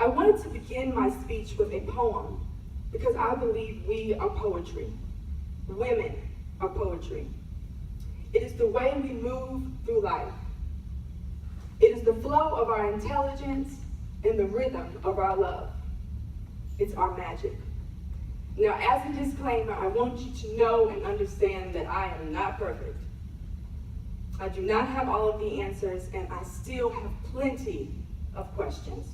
I wanted to begin my speech with a poem because I believe we are poetry. Women are poetry. It is the way we move through life. It is the flow of our intelligence and the rhythm of our love. It's our magic. Now, as a disclaimer, I want you to know and understand that I am not perfect. I do not have all of the answers, and I still have plenty of questions.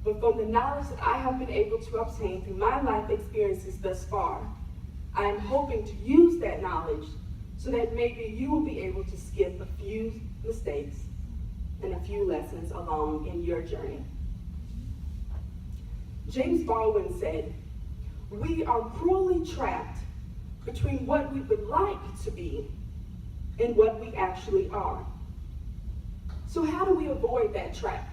But from the knowledge that I have been able to obtain through my life experiences thus far, I am hoping to use that knowledge so that maybe you will be able to skip a few mistakes and a few lessons along in your journey. James Baldwin said, "We are cruelly trapped between what we would like to be and what we actually are." So how do we avoid that trap?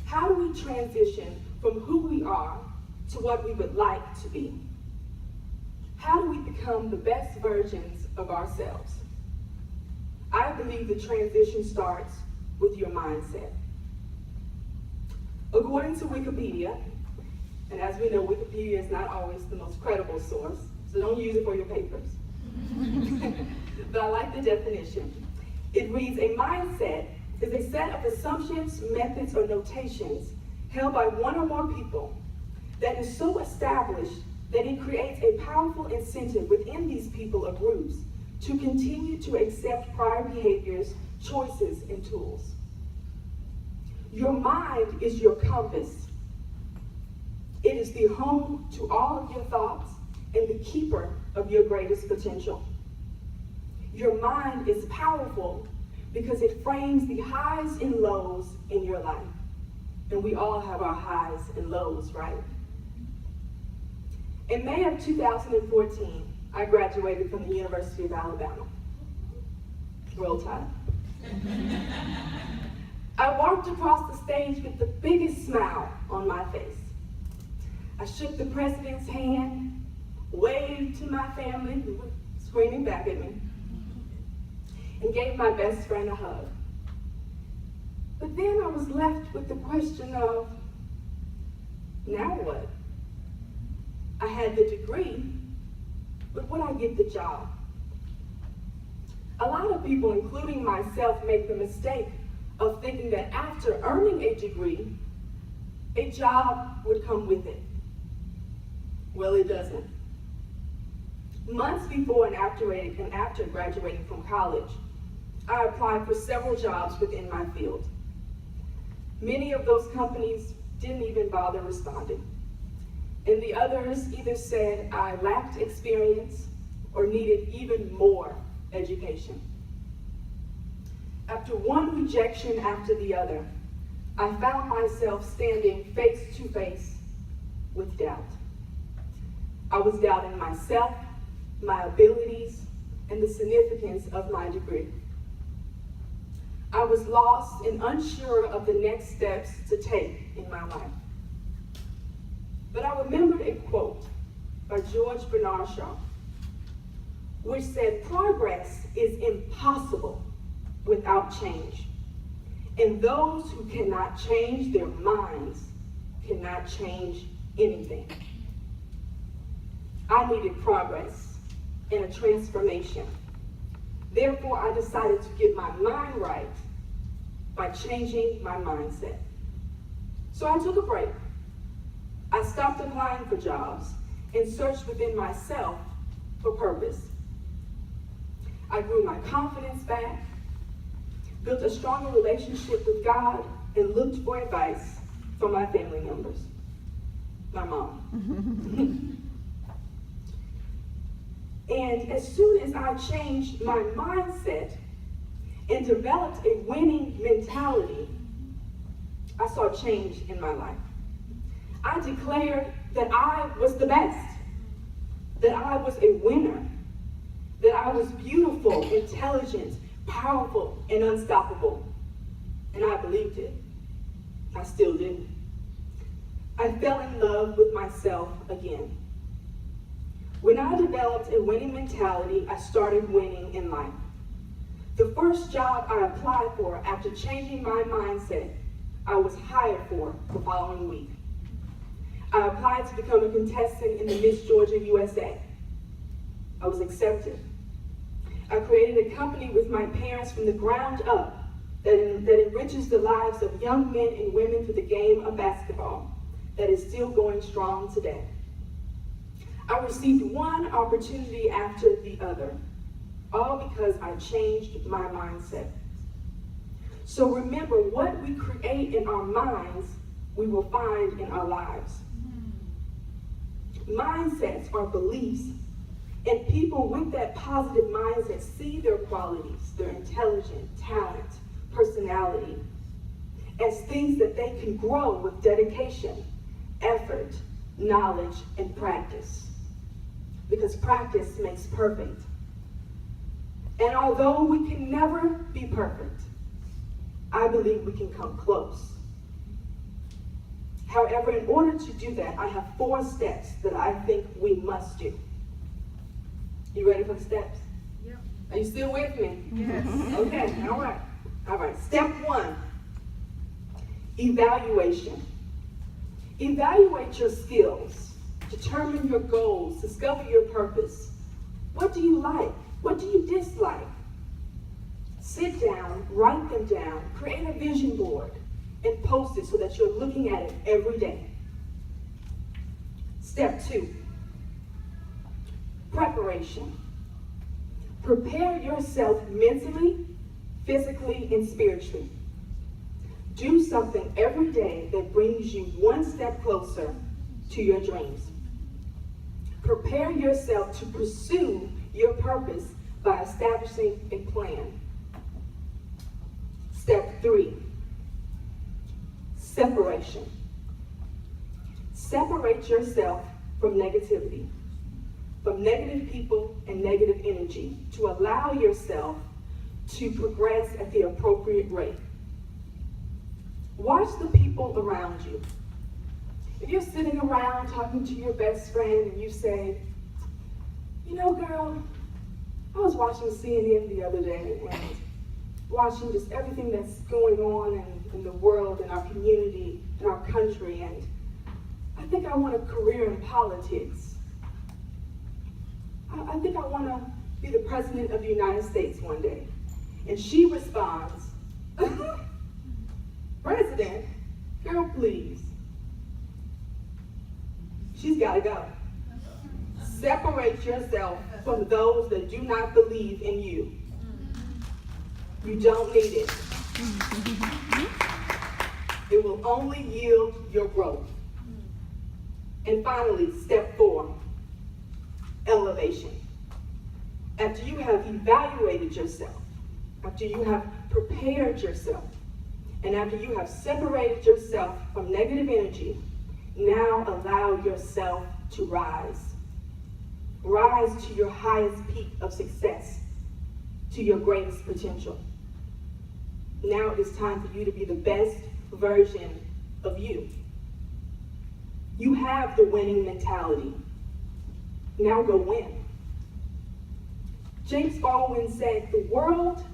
How do we transition from who we are to what we would like to be? How do we become the best versions of ourselves? I believe the transition starts with your mindset. According to Wikipedia, and as we know, Wikipedia is not always the most credible source, so don't use it for your papers. But I like the definition. It reads, "A mindset is a set of assumptions, methods, or notations held by one or more people that is so established that it creates a powerful incentive within these people or groups to continue to accept prior behaviors, choices, and tools." Your mind is your compass. It is the home to all of your thoughts and the keeper of your greatest potential. Your mind is powerful because it frames the highs and lows in your life. And we all have our highs and lows, right? In May of 2014, I graduated from the University of Alabama. Roll Tide. I walked across the stage with the biggest smile on my face. I shook the president's hand, waved to my family who were screaming back at me, and gave my best friend a hug. But then I was left with the question of, now what? I had the degree, but would I get the job? A lot of people, including myself, make the mistake of thinking that after earning a degree, a job would come with it. Well, it doesn't. Months before and after graduating from college, I applied for several jobs within my field. Many of those companies didn't even bother responding. And the others either said I lacked experience or needed even more education. After one rejection after the other, I found myself standing face to face with doubt. I was doubting myself, my abilities, and the significance of my degree. I was lost and unsure of the next steps to take in my life. But I remembered a quote by George Bernard Shaw, which said, "Progress is impossible without change, and those who cannot change their minds cannot change anything." I needed progress and a transformation. Therefore, I decided to get my mind right by changing my mindset. So I took a break. I stopped applying for jobs and searched within myself for purpose. I grew my confidence back, built a stronger relationship with God, and looked for advice from my family members. My mom. And as soon as I changed my mindset and developed a winning mentality, I saw change in my life. I declared that I was the best, that I was a winner, that I was beautiful, intelligent, powerful, and unstoppable. And I believed it. I still do. I fell in love with myself again. When I developed a winning mentality, I started winning in life. The first job I applied for after changing my mindset I was hired for the following week. I applied to become a contestant in the Miss Georgia USA. I was accepted. I created a company with my parents from the ground up that enriches the lives of young men and women through the game of basketball that is still going strong today. I received one opportunity after the other, all because I changed my mindset. So remember, what we create in our minds, we will find in our lives. Mindsets are beliefs, and people with that positive mindset see their qualities, their intelligence, talent, personality, as things that they can grow with dedication, effort, knowledge, and practice. Because practice makes perfect. And although we can never be perfect, I believe we can come close. However, in order to do that, I have 4 steps that I think we must do. You ready for the steps? Yep. Are you still with me? Yes. Okay, all right. All right, step 1, evaluation. Evaluate your skills, determine your goals, discover your purpose. What do you like? What do you dislike? Sit down, write them down, create a vision board, and post it so that you're looking at it every day. Step 2, preparation. Prepare yourself mentally, physically, and spiritually. Do something every day that brings you one step closer to your dreams. Prepare yourself to pursue your purpose by establishing a plan. Step 3, separation. Separate yourself from negativity, from negative people and negative energy, to allow yourself to progress at the appropriate rate. Watch the people around you. If you're sitting around talking to your best friend and you say, you know, girl, I was watching CNN the other day and watching just everything that's going on in the world, in our community, in our country, and I think I want a career in politics. I think I want to be the president of the United States one day. And she responds, President, girl, please. She's got to go. Separate yourself from those that do not believe in you. You don't need it. It will only yield your growth. And finally, step 4, elevation. After you have evaluated yourself, after you have prepared yourself, and after you have separated yourself from negative energy, now allow yourself to rise. Rise to your highest peak of success, to your greatest potential. Now it is time for you to be the best version of you. You have the winning mentality. Now go win. James Baldwin said, the world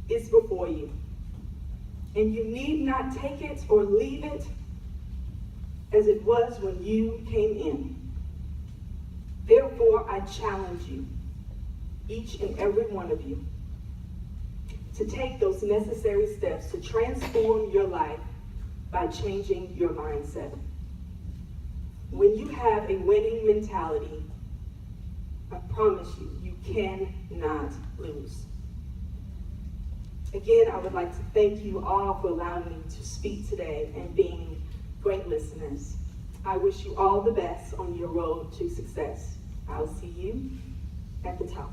is before you, and you need not take it or leave it as it was when you came in. Therefore, I challenge you, each and every one of you, to take those necessary steps to transform your life by changing your mindset. When you have a winning mentality, I promise you, you cannot lose. Again, I would like to thank you all for allowing me to speak today and being great listeners. I wish you all the best on your road to success. I'll see you at the top.